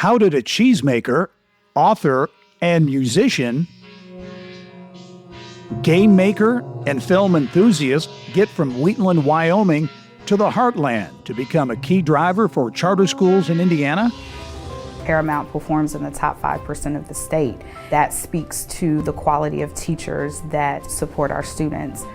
How did a cheesemaker, author, and musician, game maker, and film enthusiast get from Wheatland, Wyoming to the heartland to become a key driver for charter schools in Indiana? Paramount performs in the top 5% of the state. That speaks to the quality of teachers that support our students.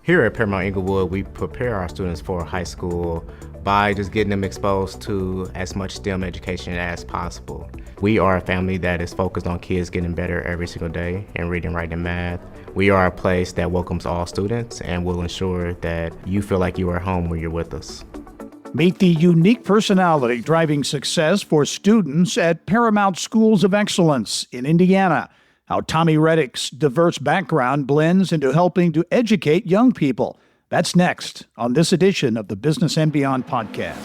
Here at Paramount Inglewood, we prepare our students for high school by just getting them exposed to as much STEM education as possible. We are a family that is focused on kids getting better every single day in reading, writing, and math. We are a place that welcomes all students and will ensure that you feel like you are home when you're with us. Meet the unique personality driving success for students at Paramount Schools of Excellence in Indiana. How Tommy Reddicks' diverse background blends into helping to educate young people. That's next on this edition of the Business and Beyond podcast.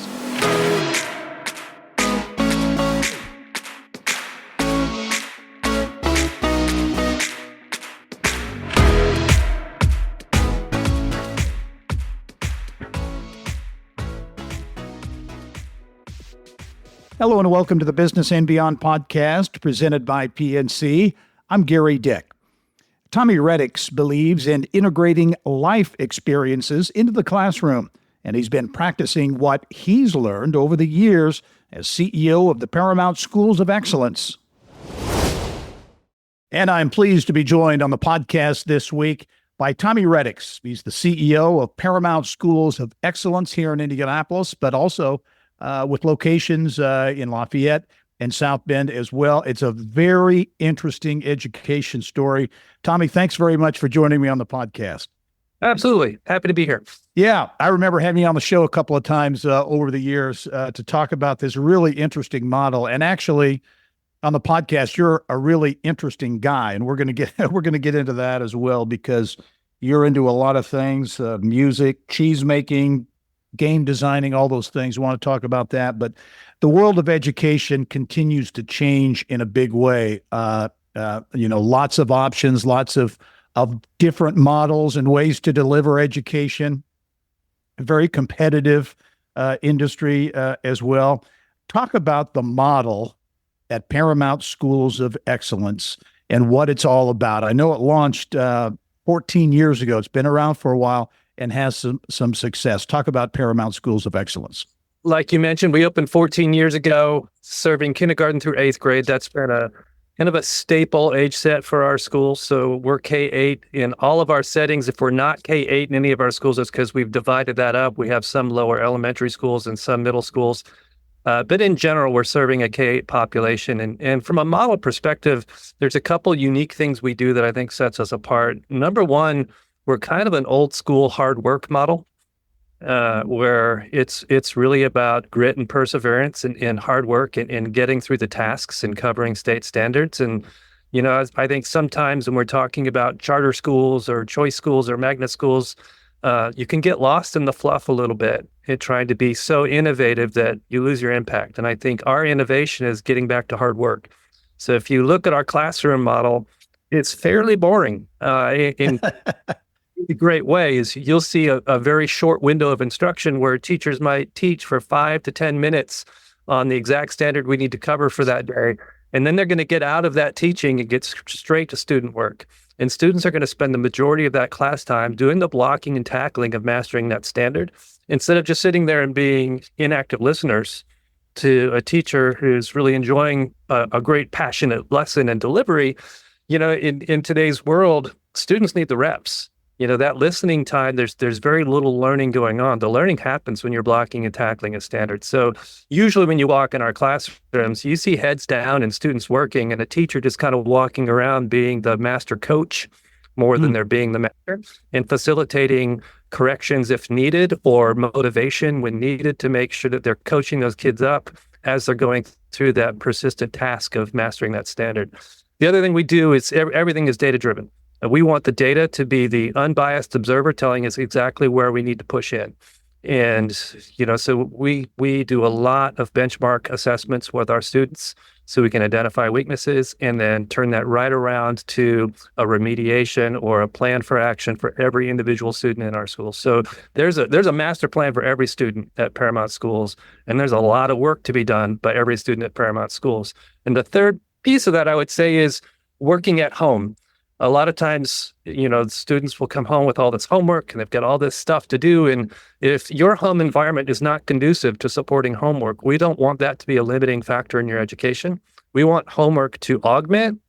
Hello and welcome to the Business and Beyond podcast presented by PNC. I'm Gary Dick. Tommy Reddicks believes in integrating life experiences into the classroom, and he's been practicing what he's learned over the years as CEO of the Paramount Schools of Excellence. And I'm pleased to be joined on the podcast this week by Tommy Reddicks. He's the CEO of Paramount Schools of Excellence here in Indianapolis, but also with locations in Lafayette and South Bend as well. It's a very interesting education story. Tommy, thanks very much for joining me on the podcast. Absolutely. Happy to be here. Yeah, I remember having you on the show a couple of times over the years to talk about this really interesting model. And actually, on the podcast, you're a really interesting guy, and we're going to get into that as well because you're into a lot of things: music, cheese making, game designing, all those things. We want to talk about that. But the world of education continues to change in a big way. Lots of options, lots of different models and ways to deliver education. A very competitive industry as well. Talk about the model at Paramount Schools of Excellence and what it's all about. I know it launched 14 years ago. It's been around for a while and has some success. Talk about Paramount Schools of Excellence. Like you mentioned, we opened 14 years ago, serving kindergarten through 8th grade. That's been a kind of a staple age set for our schools. So we're K-8 in all of our settings. If we're not K-8 in any of our schools, it's because we've divided that up. We have some lower elementary schools and some middle schools. But in general, we're serving a K-8 population. And from a model perspective, there's a couple unique things we do that I think sets us apart. Number one, we're kind of an old school hard work model where it's really about grit and perseverance and hard work and getting through the tasks and covering state standards. And, I think sometimes when we're talking about charter schools or choice schools or magnet schools, you can get lost in the fluff a little bit in trying to be so innovative that you lose your impact. And I think our innovation is getting back to hard work. So if you look at our classroom model, it's fairly boring in a great way is you'll see a very short window of instruction where teachers might teach for 5 to 10 minutes on the exact standard we need to cover for that day. And then they're going to get out of that teaching and get straight to student work. And students are going to spend the majority of that class time doing the blocking and tackling of mastering that standard instead of just sitting there and being inactive listeners to a teacher who's really enjoying a great passionate lesson and delivery. In today's world, students need the reps. That listening time, there's very little learning going on. The learning happens when you're blocking and tackling a standard. So usually when you walk in our classrooms, you see heads down and students working and a teacher just kind of walking around being the master coach more than they're being the master and facilitating corrections if needed or motivation when needed to make sure that they're coaching those kids up as they're going through that persistent task of mastering that standard. The other thing we do is everything is data-driven. We want the data to be the unbiased observer telling us exactly where we need to push in. And, so we do a lot of benchmark assessments with our students so we can identify weaknesses and then turn that right around to a remediation or a plan for action for every individual student in our school. So there's a master plan for every student at Paramount Schools, and there's a lot of work to be done by every student at Paramount Schools. And the third piece of that, I would say, is working at home. A lot of times, students will come home with all this homework and they've got all this stuff to do. And if your home environment is not conducive to supporting homework, we don't want that to be a limiting factor in your education. We want homework to augment,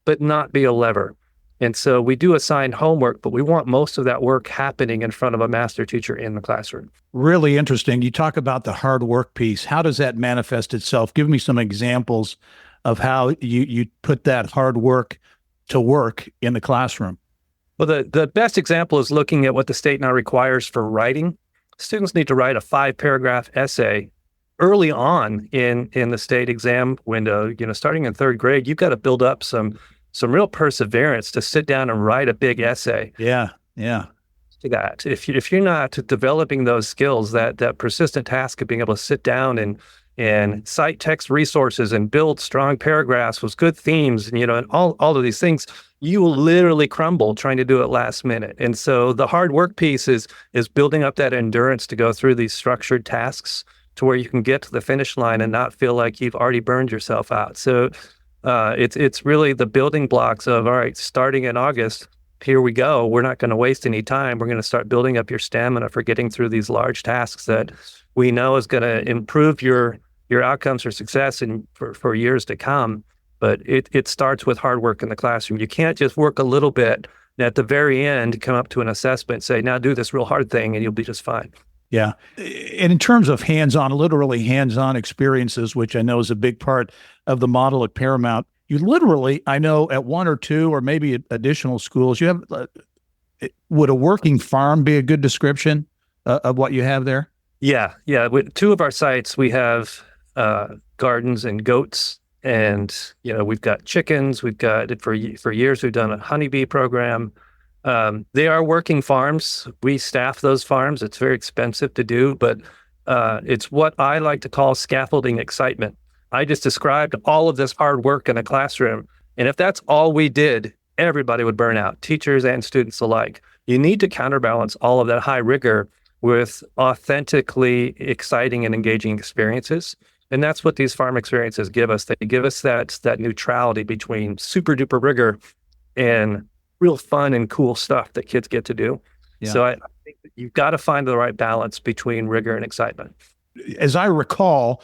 but not be a lever. And so we do assign homework, but we want most of that work happening in front of a master teacher in the classroom. Really interesting. You talk about the hard work piece. How does that manifest itself? Give me some examples of how you put that hard work to work in the classroom. Well, the best example is looking at what the state now requires for writing. Students need to write a 5-paragraph essay early on in the state exam window. Starting in 3rd grade, you've got to build up some real perseverance to sit down and write a big essay. Yeah. That if you're not developing those skills, that persistent task of being able to sit down and cite text resources and build strong paragraphs with good themes, and all of these things, you will literally crumble trying to do it last minute. And so the hard work piece is building up that endurance to go through these structured tasks to where you can get to the finish line and not feel like you've already burned yourself out. So it's really the building blocks of, all right, starting in August, here we go. We're not going to waste any time. We're going to start building up your stamina for getting through these large tasks that we know is going to improve your outcomes for success and for years to come. But it starts with hard work in the classroom. You can't just work a little bit and at the very end come up to an assessment and say, now do this real hard thing and you'll be just fine. Yeah. And in terms of literally hands-on experiences, which I know is a big part of the model at Paramount, you literally, I know at 1 or 2 or maybe additional schools, you have, would a working farm be a good description of what you have there? Yeah. With 2 of our sites, we have gardens and goats, and we've got chickens. We've got for years we've done a honeybee program. They are working farms. We staff those farms. It's very expensive to do, but it's what I like to call scaffolding excitement. I just described all of this hard work in a classroom, and if that's all we did, everybody would burn out, teachers and students alike. You need to counterbalance all of that high rigor with authentically exciting and engaging experiences. And that's what these farm experiences give us. They give us that neutrality between super duper rigor and real fun and cool stuff that kids get to do. Yeah. So I think that you've got to find the right balance between rigor and excitement. As I recall,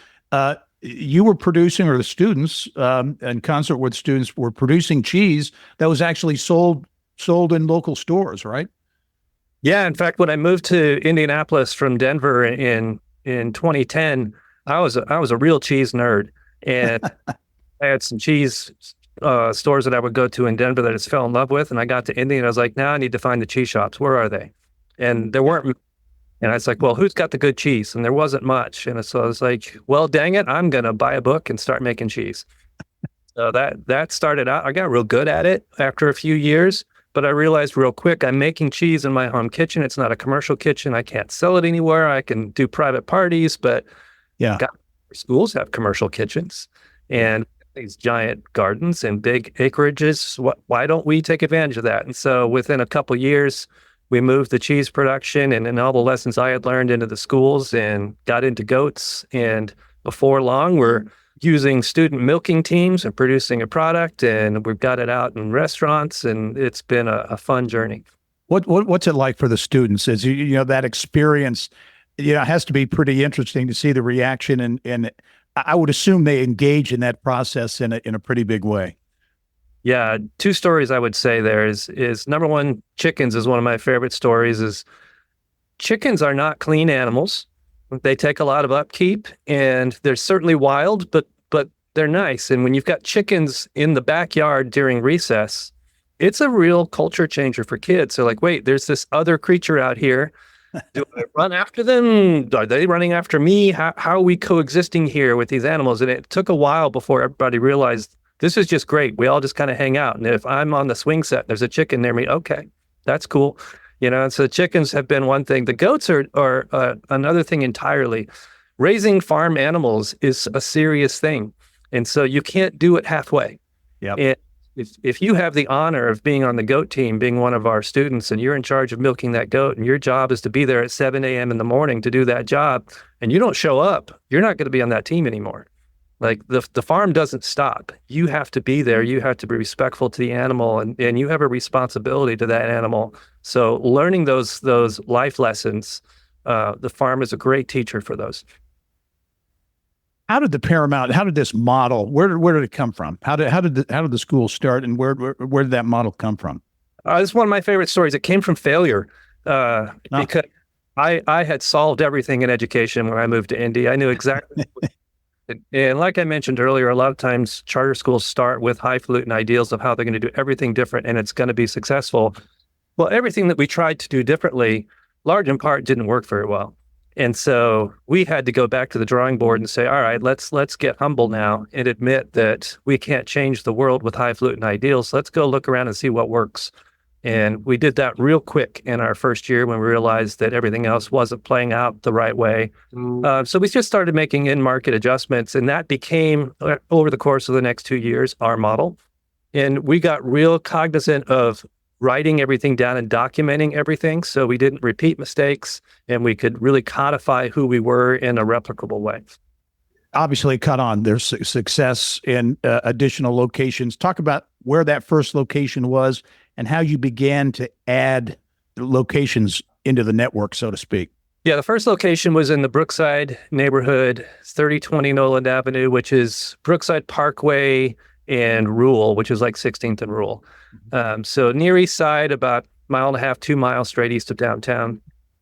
you were producing, or the students, in concert with students, were producing cheese that was actually sold in local stores, right? Yeah. In fact, when I moved to Indianapolis from Denver in 2010, I was a real cheese nerd, and I had some cheese stores that I would go to in Denver that I just fell in love with. And I got to Indy and I was like, now I need to find the cheese shops. Where are they? And there weren't. And I was like, well, who's got the good cheese? And there wasn't much. And so I was like, well, dang it, I'm going to buy a book and start making cheese. So that started out. I got real good at it after a few years, but I realized real quick, I'm making cheese in my home kitchen. It's not a commercial kitchen. I can't sell it anywhere. I can do private parties, but yeah, schools have commercial kitchens and these giant gardens and big acreages. Why don't we take advantage of that? And so within a couple of years, we moved the cheese production and all the lessons I had learned into the schools and got into goats. And before long, we're using student milking teams and producing a product, and we've got it out in restaurants, and it's been a fun journey. What's it like for the students? Is that experience, it has to be pretty interesting to see the reaction, and I would assume they engage in that process in a pretty big way. Yeah, 2 stories I would say there is number one, chickens is one of my favorite stories. Is chickens are not clean animals. They take a lot of upkeep, and they're certainly wild, but they're nice. And when you've got chickens in the backyard during recess, it's a real culture changer for kids. So like, wait, there's this other creature out here. Do I run after them? Are they running after me? How are we coexisting here with these animals? And it took a while before everybody realized this is just great. We all just kind of hang out. And if I'm on the swing set, there's a chicken near me. Okay, that's cool. And so chickens have been one thing. The goats are another thing entirely. Raising farm animals is a serious thing. And so you can't do it halfway. Yep. And if you have the honor of being on the goat team, being one of our students, and you're in charge of milking that goat, and your job is to be there at 7 a.m. in the morning to do that job, and you don't show up, you're not going to be on that team anymore. Like the farm doesn't stop. You have to be there. You have to be respectful to the animal, and you have a responsibility to that animal. So learning those life lessons, the farm is a great teacher for those. How did this model, where did it come from? How did the school start, and where did that model come from? This is one of my favorite stories. It came from failure because I had solved everything in education when I moved to Indy. I knew exactly. And like I mentioned earlier, a lot of times charter schools start with highfalutin ideals of how they're going to do everything different and it's going to be successful. Well, everything that we tried to do differently, large in part, didn't work very well. And so we had to go back to the drawing board and say, all right, let's get humble now and admit that we can't change the world with highfalutin ideals. Let's go look around and see what works. And we did that real quick in our first year when we realized that everything else wasn't playing out the right way. So we just started making in-market adjustments, and that became, over the course of the next 2 years, our model. And we got real cognizant of writing everything down and documenting everything so we didn't repeat mistakes, and we could really codify who we were in a replicable way. Obviously, there's success in additional locations. Talk about where that first location was and how you began to add locations into the network, so to speak. Yeah, the first location was in the Brookside neighborhood, 3020 Noland Avenue, which is Brookside Parkway and Rural, which is like 16th and Rural. So near East Side, about 1.5 miles, 2 miles straight east of downtown.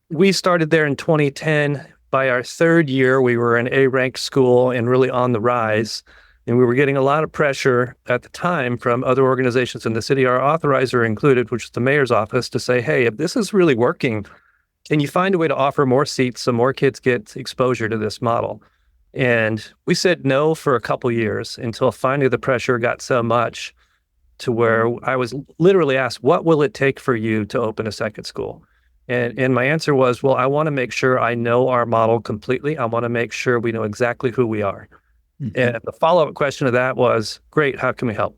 We started there in 2010. By our third year, we were an A-ranked school and really on the rise. And we were getting a lot of pressure at the time from other organizations in the city, our authorizer included, which is the mayor's office, to say, hey, if this is really working, can you find a way to offer more seats so more kids get exposure to this model? And we said no for a couple years until finally the pressure got so much to where I was literally asked, what will it take for you to open a second school? And my answer was, well, I want to make sure I know our model completely. I want to make sure we know exactly who we are. Mm-hmm. And the follow-up question to that was, great, how can we help?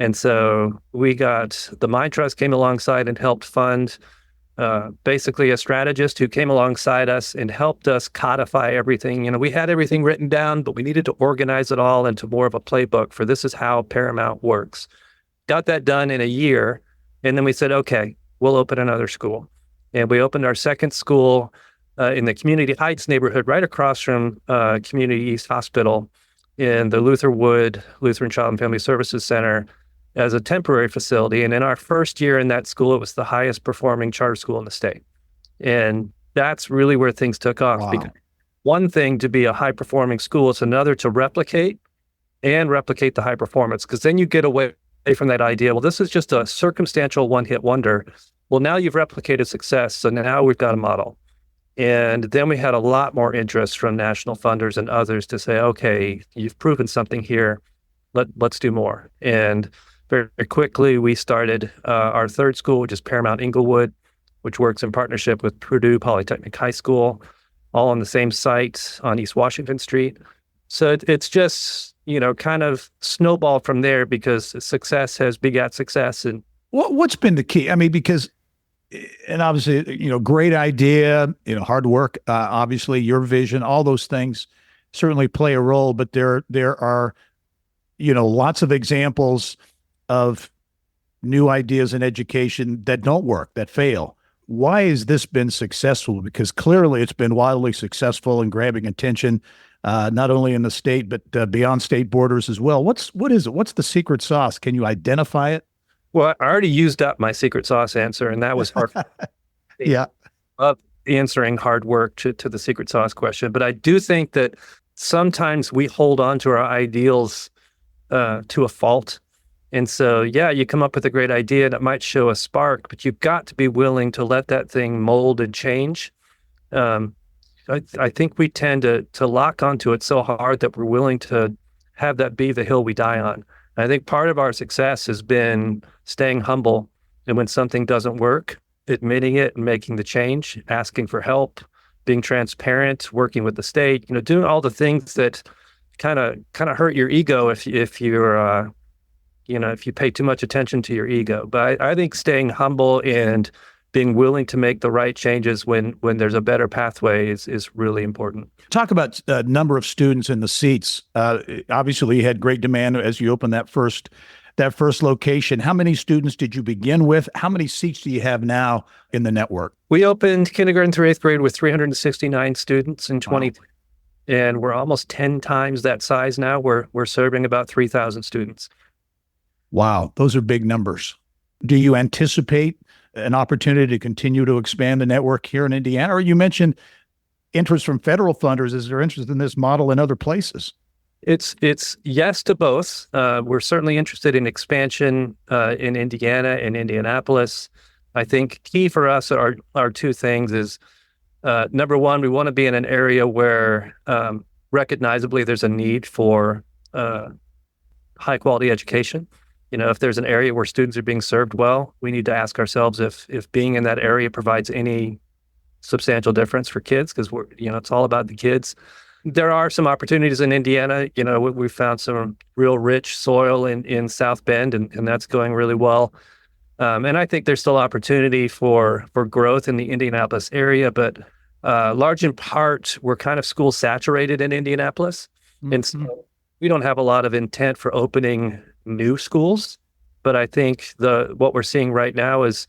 And so the Mind Trust came alongside and helped fund basically a strategist who came alongside us and helped us codify everything. We had everything written down, but we needed to organize it all into more of a playbook for this is how Paramount works. Got that done in a year. And then we said, okay, we'll open another school. And we opened our second school in the Community Heights neighborhood, right across from Community East Hospital in the Luther Wood Lutheran Child and Family Services Center as a temporary facility. And in our first year in that school, it was the highest performing charter school in the state. And that's really where things took off. Wow. Because one thing to be a high performing school, it's another to replicate the high performance, because then you get away from that idea, well, this is just a circumstantial one-hit wonder. Well, now you've replicated success, so now we've got a model. And then we had a lot more interest from national funders and others to say, okay, you've proven something here, let's do more. And very, very quickly, we started our third school, which is Paramount Inglewood, which works in partnership with Purdue Polytechnic High School, all on the same site on East Washington Street. So it's just, kind of snowballed from there because success has begat success. And what's been the key? I mean, because, and obviously, great idea, hard work, obviously your vision, all those things certainly play a role, but there are, lots of examples of new ideas in education that don't work, that fail. Why has this been successful? Because clearly it's been wildly successful in grabbing attention, not only in the state, but beyond state borders as well. What is it? What's the secret sauce? Can you identify it? Well, I already used up my secret sauce answer, and that was hard. Yeah. Of answering hard work to the secret sauce question. But I do think that sometimes we hold on to our ideals to a fault. And so, you come up with a great idea that might show a spark, but you've got to be willing to let that thing mold and change. I think we tend to lock onto it so hard that we're willing to have that be the hill we die on. I think part of our success has been staying humble, and when something doesn't work, admitting it and making the change, asking for help, being transparent, working with the state, doing all the things that kind of hurt your ego if you're if you pay too much attention to your ego. But I think staying humble and being willing to make the right changes when there's a better pathway is really important. Talk about number of students in the seats. Obviously, you had great demand as you opened that first location. How many students did you begin with? How many seats do you have now in the network? We opened kindergarten through 8th grade with 369 students in 20, and we're almost 10 times that size now. We're serving about 3,000 students. Wow, those are big numbers. Do you anticipate an opportunity to continue to expand the network here in Indiana? Or you mentioned interest from federal funders. Is there interest in this model in other places? It's yes to both. We're certainly interested in expansion in Indiana and Indianapolis. I think key for us are two things is, number one, we want to be in an area where recognizably there's a need for high quality education. If there's an area where students are being served well, we need to ask ourselves if being in that area provides any substantial difference for kids, because it's all about the kids. There are some opportunities in Indiana. We found some real rich soil in South Bend, and that's going really well. And I think there's still opportunity for growth in the Indianapolis area, but large in part, we're kind of school saturated in Indianapolis. Mm-hmm. And so we don't have a lot of intent for opening new schools, but I think what we're seeing right now is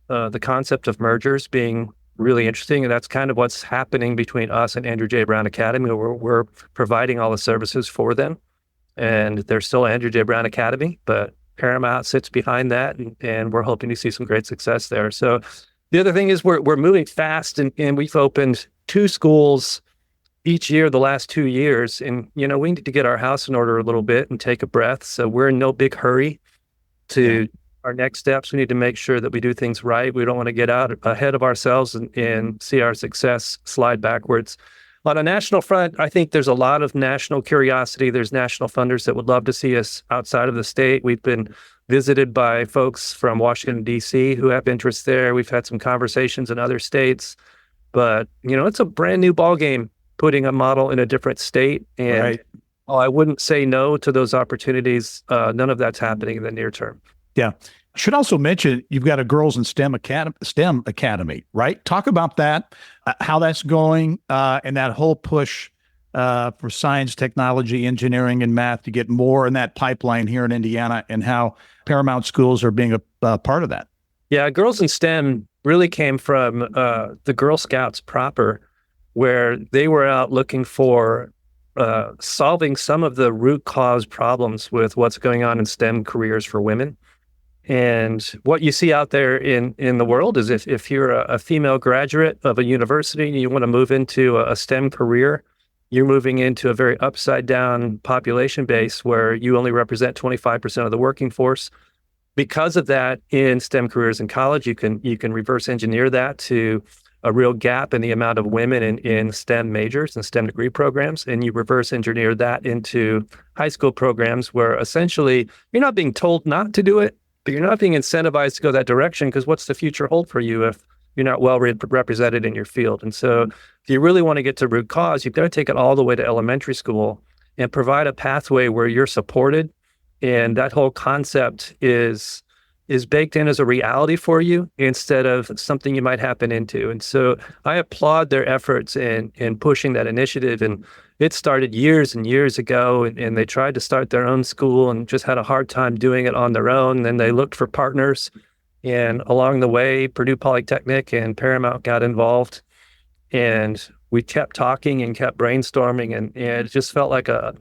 the concept of mergers being really interesting, and that's kind of what's happening between us and Andrew J. Brown Academy. We're providing all the services for them, and there's still Andrew J. Brown Academy, but Paramount sits behind that, and we're hoping to see some great success there. So the other thing is we're moving fast, and we've opened 2 schools each year the last 2 years, and we need to get our house in order a little bit and take a breath. So we're in no big hurry to our next steps. We need to make sure that we do things right. We don't want to get out ahead of ourselves and see our success slide backwards. On a national front, I think there's a lot of national curiosity. There's national funders that would love to see us outside of the state. We've been visited by folks from Washington, D.C. who have interest there. We've had some conversations in other states, but it's a brand new ballgame putting a model in a different state. And right. I wouldn't say no to those opportunities. None of that's happening in the near term. Yeah. Should also mention you've got a Girls in STEM Academy, right? Talk about that, how that's going, and that whole push for science, technology, engineering, and math to get more in that pipeline here in Indiana, and how Paramount schools are being a part of that. Yeah, Girls in STEM really came from the Girl Scouts proper, where they were out looking for solving some of the root cause problems with what's going on in STEM careers for women. And what you see out there in the world is if you're a female graduate of a university and you want to move into a STEM career, you're moving into a very upside down population base where you only represent 25% of the working force. Because of that, in STEM careers in college, you can reverse engineer that to a real gap in the amount of women in STEM majors and STEM degree programs, and you reverse engineer that into high school programs where essentially you're not being told not to do it, but you're not being incentivized to go that direction, because what's the future hold for you if you're not well represented in your field? And so if you really want to get to root cause, you've got to take it all the way to elementary school and provide a pathway where you're supported, and that whole concept is baked in as a reality for you instead of something you might happen into. And so I applaud their efforts in pushing that initiative. And it started years and years ago, and they tried to start their own school and just had a hard time doing it on their own. And then they looked for partners. And along the way, Purdue Polytechnic and Paramount got involved. And we kept talking and kept brainstorming. And it just felt like a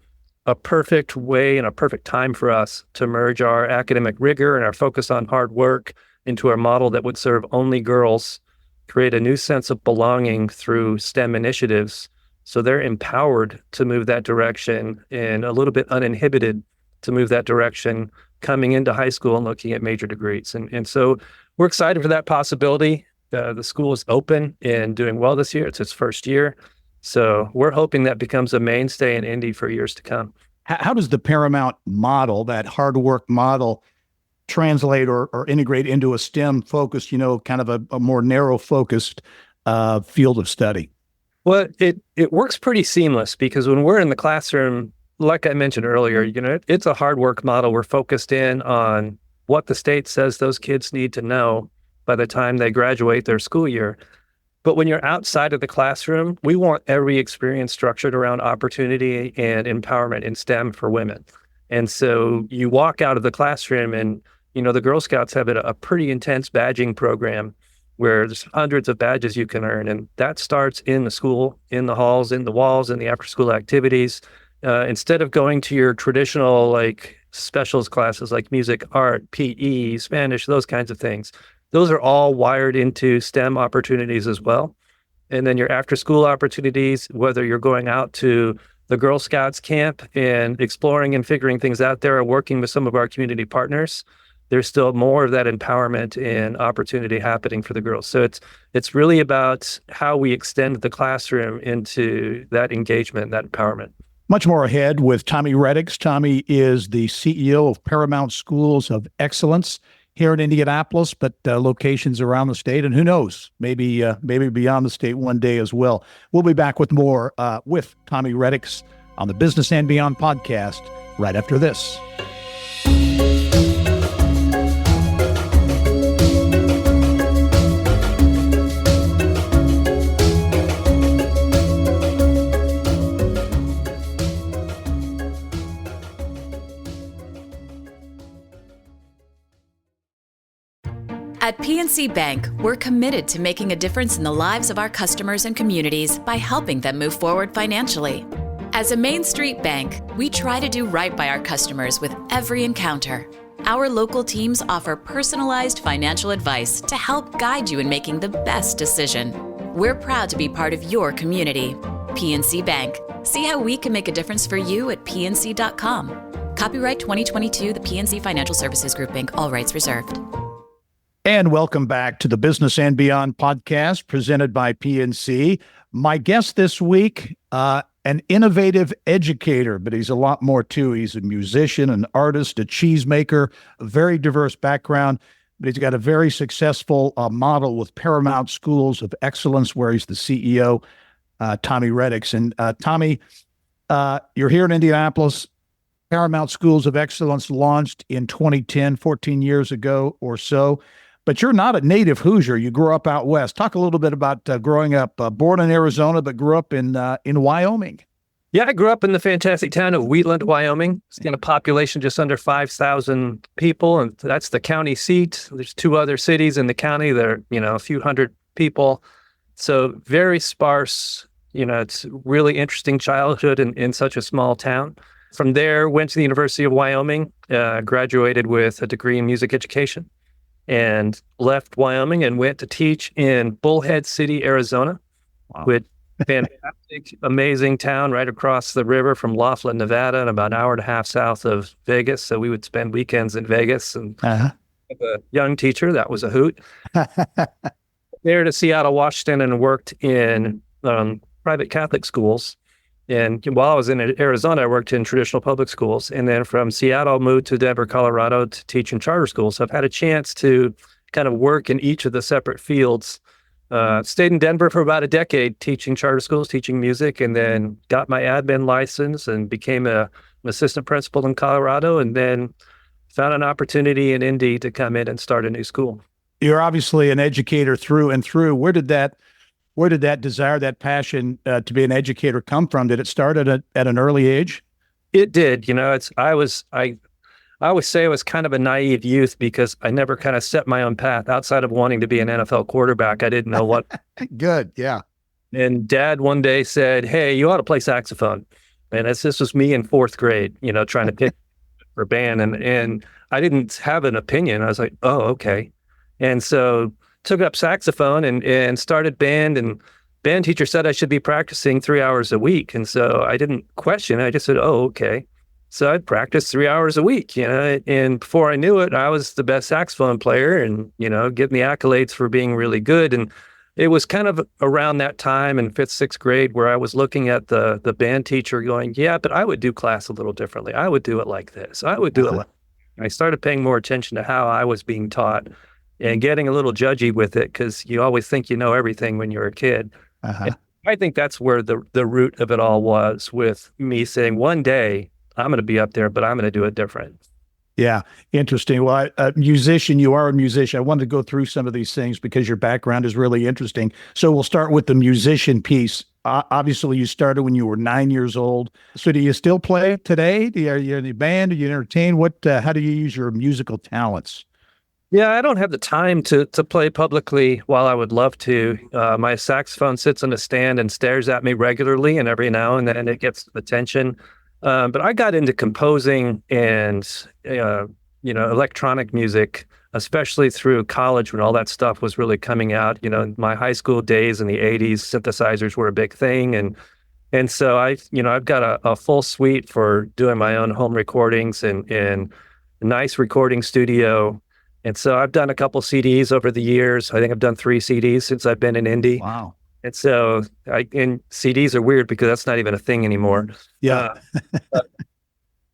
perfect way and a perfect time for us to merge our academic rigor and our focus on hard work into a model that would serve only girls, create a new sense of belonging through STEM initiatives. So they're empowered to move that direction and a little bit uninhibited to move that direction coming into high school and looking at major degrees. And so we're excited for that possibility. The school is open and doing well this year. It's its first year. So we're hoping that becomes a mainstay in Indy for years to come. How does the Paramount model, that hard work model, translate or integrate into a STEM focused, kind of a more narrow focused field of study? Well, it works pretty seamless because when we're in the classroom, like I mentioned earlier, it's a hard work model. We're focused in on what the state says those kids need to know by the time they graduate their school year. But when you're outside of the classroom, we want every experience structured around opportunity and empowerment in STEM for women. And so you walk out of the classroom and, the Girl Scouts have a pretty intense badging program where there's hundreds of badges you can earn. And that starts in the school, in the halls, in the walls, in the after-school activities. Instead of going to your traditional specials classes like music, art, PE, Spanish, those kinds of things, those are all wired into STEM opportunities as well. And then your after-school opportunities, whether you're going out to the Girl Scouts camp and exploring and figuring things out there or working with some of our community partners, there's still more of that empowerment and opportunity happening for the girls. So it's really about how we extend the classroom into that engagement, that empowerment. Much more ahead with Tommy Reddicks. Tommy is the CEO of Paramount Schools of Excellence here in Indianapolis, but locations around the state, and who knows, maybe beyond the state one day as well. We'll be back with more with Tommy Reddicks on the Business and Beyond podcast right after this. At PNC Bank, we're committed to making a difference in the lives of our customers and communities by helping them move forward financially. As a Main Street bank, we try to do right by our customers with every encounter. Our local teams offer personalized financial advice to help guide you in making the best decision. We're proud to be part of your community. PNC Bank. See how we can make a difference for you at pnc.com. Copyright 2022, the PNC Financial Services Group, Inc., all rights reserved. And welcome back to the Business and Beyond podcast presented by PNC. My guest this week, an innovative educator, but he's a lot more too. He's a musician, an artist, a cheesemaker, a very diverse background, but he's got a very successful model with Paramount Schools of Excellence, where he's the CEO, Tommy Reddicks. And Tommy, you're here in Indianapolis. Paramount Schools of Excellence launched in 2010, 14 years ago or so. But you're not a native Hoosier. You grew up out west. Talk a little bit about growing up, born in Arizona, but grew up in Wyoming. Yeah, I grew up in the fantastic town of Wheatland, Wyoming. It's got a population just under 5,000 people, and that's the county seat. There's two other cities in the county that are, a few hundred people. So very sparse. It's really interesting childhood in such a small town. From there, went to the University of Wyoming, graduated with a degree in music education, and left Wyoming and went to teach in Bullhead City, Arizona, with fantastic, amazing town right across the river from Laughlin, Nevada, and about an hour and a half south of Vegas. So we would spend weekends in Vegas, and as a young teacher, that was a hoot. There to Seattle, Washington, and worked in private Catholic schools. And while I was in Arizona, I worked in traditional public schools. And then from Seattle, moved to Denver, Colorado to teach in charter schools. So I've had a chance to kind of work in each of the separate fields. Stayed in Denver for about a decade, teaching charter schools, teaching music, and then got my admin license and became an assistant principal in Colorado, and then found an opportunity in Indy to come in and start a new school. You're obviously an educator through and through. Where did that desire, that passion to be an educator come from? Did it start at an early age? It did. I always say I was kind of a naive youth because I never kind of set my own path outside of wanting to be an NFL quarterback. I didn't know what. Good. Yeah. And Dad one day said, "Hey, you ought to play saxophone." And this was me in fourth grade, trying to pick for band. And I didn't have an opinion. I was like, oh, okay. And so took up saxophone and started band, and band teacher said I should be practicing 3 hours a week. And so I didn't question it. I just said, oh, okay. So I'd practice 3 hours a week, and before I knew it, I was the best saxophone player and, getting the accolades for being really good. And it was kind of around that time in fifth, sixth grade where I was looking at the band teacher going, yeah, but I would do class a little differently. I would do it like this. I would do it like. I started paying more attention to how I was being taught and getting a little judgy with it because you always think you know everything when you're a kid. Uh-huh. I think that's where the root of it all was, with me saying one day I'm going to be up there, but I'm going to do it different. Yeah, interesting. Well, a musician, you are a musician. I wanted to go through some of these things because your background is really interesting. So we'll start with the musician piece. Obviously, you started when you were 9 years old. So do you still play today? Are you in a band? Do you entertain? How do you use your musical talents? Yeah, I don't have the time to play publicly while I would love to. My saxophone sits on a stand and stares at me regularly, and every now and then it gets attention. But I got into composing and, electronic music, especially through college when all that stuff was really coming out. My high school days in the 80s, synthesizers were a big thing. And so I've got a full suite for doing my own home recordings and a nice recording studio. And so I've done a couple CDs over the years. I think I've done 3 CDs since I've been in indie. Wow. And so and CDs are weird because that's not even a thing anymore. Yeah.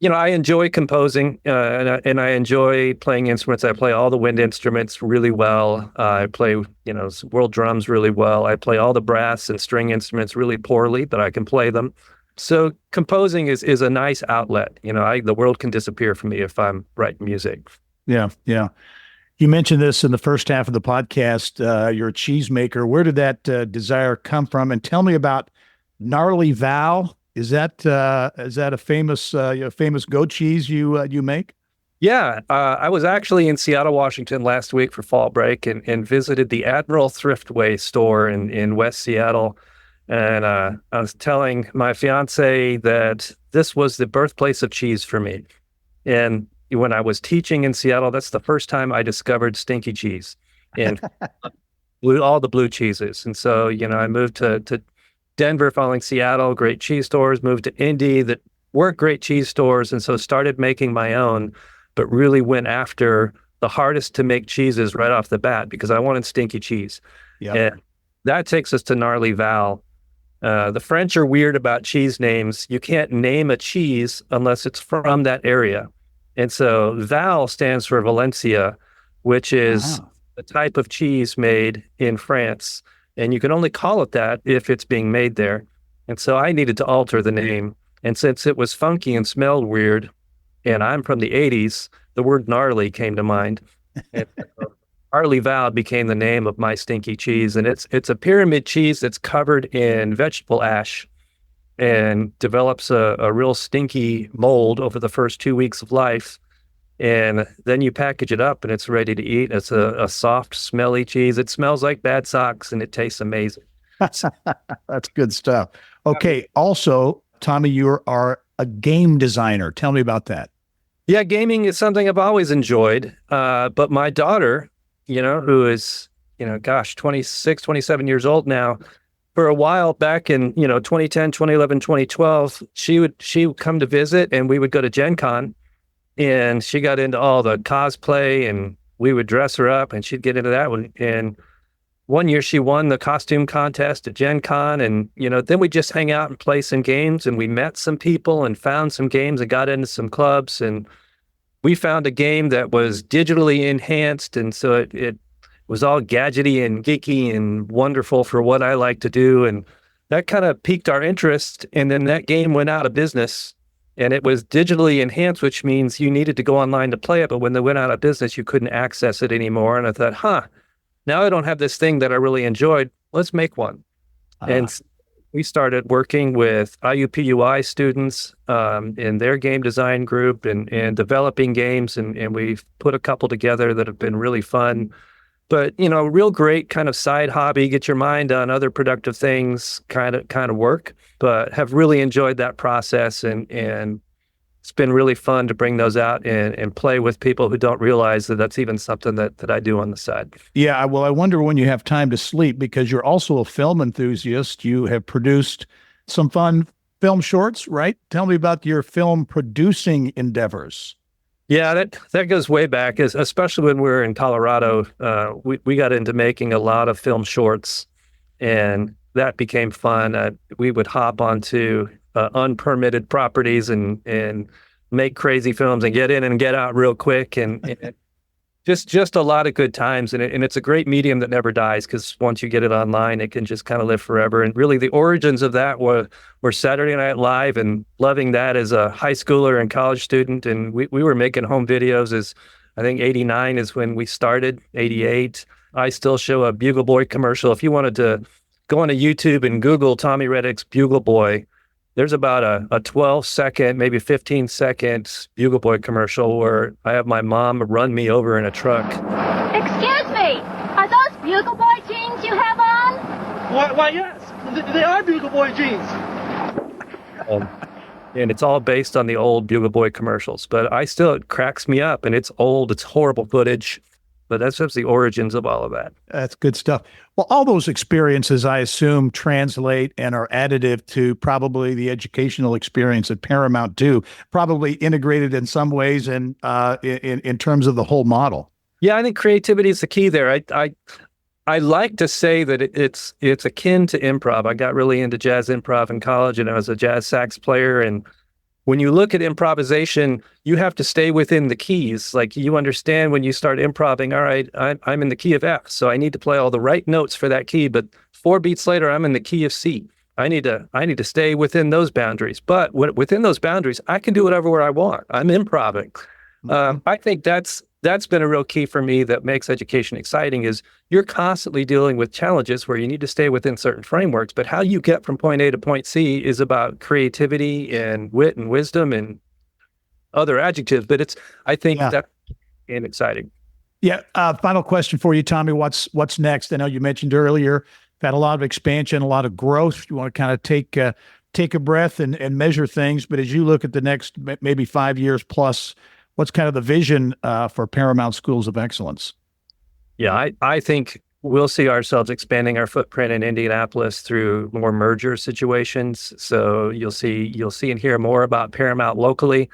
I enjoy composing and I enjoy playing instruments. I play all the wind instruments really well. I play, world drums really well. I play all the brass and string instruments really poorly, but I can play them. So composing is a nice outlet. The world can disappear from me if I'm writing music. Yeah. Yeah. You mentioned this in the first half of the podcast. You're a cheesemaker. Where did that desire come from? And tell me about Gnarly Val. Is that a famous goat cheese you make? Yeah, I was actually in Seattle, Washington last week for fall break and visited the Admiral Thriftway store in West Seattle. And I was telling my fiance that this was the birthplace of cheese for me. And when I was teaching in Seattle, that's the first time I discovered stinky cheese and all the blue cheeses. And so, I moved to Denver following Seattle, great cheese stores, moved to Indy that weren't great cheese stores. And so started making my own, but really went after the hardest to make cheeses right off the bat because I wanted stinky cheese. Yep. And that takes us to Gnarly Val. The French are weird about cheese names. You can't name a cheese unless it's from that area. And so Val stands for Valencia, which is the type of cheese made in France. And you can only call it that if it's being made there. And so I needed to alter the name. And since it was funky and smelled weird, and I'm from the 80s, the word gnarly came to mind. And Gnarly Val became the name of my stinky cheese. And it's a pyramid cheese that's covered in vegetable ash and develops a real stinky mold over the first 2 weeks of life. And then you package it up and it's ready to eat. It's a soft, smelly cheese. It smells like bad socks and it tastes amazing. That's good stuff. Okay. Also, Tommy, you are a game designer. Tell me about that. Yeah, gaming is something I've always enjoyed. But my daughter, who is, 26, 27 years old now, for a while back in, 2010, 2011, 2012, she would come to visit and we would go to Gen Con and she got into all the cosplay and we would dress her up and she'd get into that one. And one year she won the costume contest at Gen Con and, then we just hang out and play some games and we met some people and found some games and got into some clubs and we found a game that was digitally enhanced. And so it was all gadgety and geeky and wonderful for what I like to do. And that kind of piqued our interest. And then that game went out of business and it was digitally enhanced, which means you needed to go online to play it. But when they went out of business, you couldn't access it anymore. And I thought, now I don't have this thing that I really enjoyed. Let's make one. And we started working with IUPUI students in their game design group and developing games. And we've put a couple together that have been really fun. But, real great kind of side hobby, get your mind on other productive things kind of work, but have really enjoyed that process. And it's been really fun to bring those out and play with people who don't realize that that's even something that I do on the side. Yeah. Well, I wonder when you have time to sleep because you're also a film enthusiast. You have produced some fun film shorts, right? Tell me about your film producing endeavors. Yeah, that goes way back, especially when we were in Colorado. We got into making a lot of film shorts, and that became fun. We would hop onto unpermitted properties and make crazy films and get in and get out real quick, and just a lot of good times. And it's a great medium that never dies, because once you get it online, it can just kind of live forever. And really the origins of that were Saturday Night Live, and loving that as a high schooler and college student. And we were making home videos as, I think 89 is when we started, 88. I still show a Bugle Boy commercial. If you wanted to go onto YouTube and Google Tommy Reddicks Bugle Boy, there's about a 12-second, maybe 15-second Bugle Boy commercial where I have my mom run me over in a truck. Excuse me, are those Bugle Boy jeans you have on? Why yes, they are Bugle Boy jeans. And it's all based on the old Bugle Boy commercials. But it cracks me up, and it's old, it's horrible footage. But that's just the origins of all of that. That's good stuff. Well, all those experiences, I assume, translate and are additive to probably the educational experience at Paramount too, probably integrated in some ways and in terms of the whole model. Yeah, I think creativity is the key there. I like to say that it's akin to improv. I got really into jazz improv in college, and I was a jazz sax player. And when you look at improvisation, you have to stay within the keys. Like, you understand when you start improvising, all right, I'm in the key of F, so I need to play all the right notes for that key. But 4 beats later, I'm in the key of C. I need to stay within those boundaries. But within those boundaries, I can do whatever I want. I'm improvising. I think that's been a real key for me that makes education exciting, is you're constantly dealing with challenges where you need to stay within certain frameworks, but how you get from point A to point C is about creativity and wit and wisdom and other adjectives. But I think that's exciting. Yeah. Final question for you, Tommy. What's next? I know you mentioned earlier, you've had a lot of expansion, a lot of growth. You want to kind of take a breath and measure things. But as you look at the next maybe 5 years plus, what's kind of the vision for Paramount Schools of Excellence? Yeah, I think we'll see ourselves expanding our footprint in Indianapolis through more merger situations. So you'll see and hear more about Paramount locally.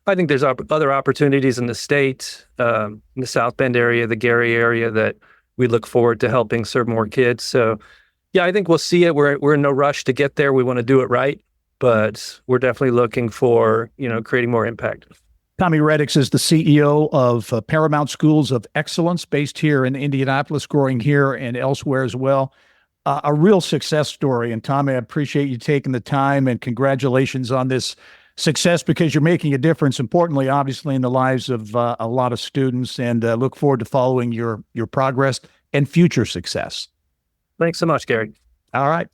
I think there's other opportunities in the state, in the South Bend area, the Gary area, that we look forward to helping serve more kids. So yeah, I think we'll see it. We're in no rush to get there. We want to do it right, but we're definitely looking for, creating more impact. Tommy Reddicks is the CEO of Paramount Schools of Excellence, based here in Indianapolis, growing here and elsewhere as well. A real success story. And Tommy, I appreciate you taking the time, and congratulations on this success, because you're making a difference, importantly, obviously, in the lives of a lot of students, and look forward to following your progress and future success. Thanks so much, Gary. All right.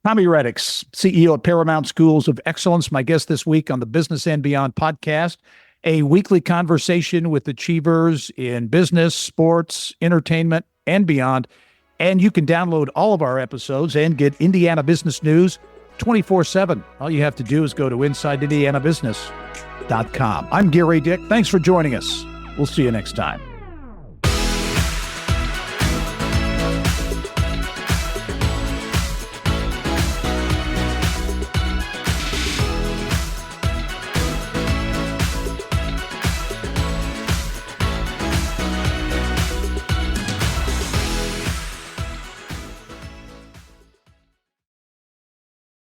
Tommy Reddicks, CEO of Paramount Schools of Excellence, my guest this week on the Business and Beyond podcast. A weekly conversation with achievers in business, sports, entertainment, and beyond. And you can download all of our episodes and get Indiana business news 24/7. All you have to do is go to InsideIndianaBusiness.com. I'm Gary Dick. Thanks for joining us. We'll see you next time.